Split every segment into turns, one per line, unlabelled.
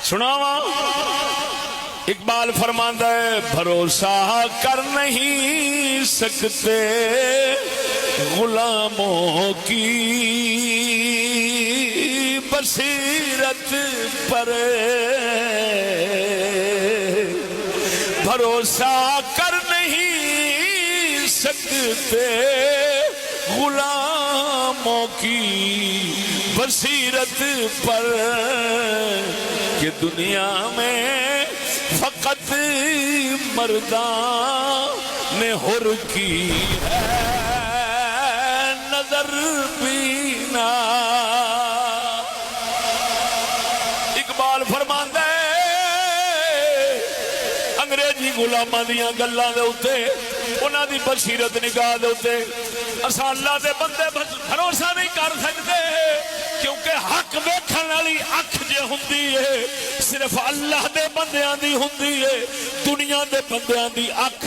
سناوا اقبال فرماندا ہے بھروسہ کر نہیں سکتے غلاموں کی بصیرت پر، بھروسہ کر نہیں سکتے غلاموں کی بصیرت پر کہ دنیا میں فقط مردان حر کی ہے نظر بینا۔ اقبال فرماندا ہے انگریزی غلاماں دیاں گلاں دے اوتے انہاں دی بصیرت نگاہ دے اوتے اساں اللہ دے بندے بھروسہ نہیں کر سکتے، کیونکہ حق ویکھن والی اکھ جے ہوندی ہے صرف اللہ دے بندیاں دی ہوندی ہے، دنیا دے بندیاں دی اکھ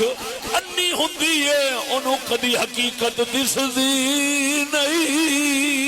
انی ہوندی ہے، انہوں کدی حقیقت دسدی نہیں۔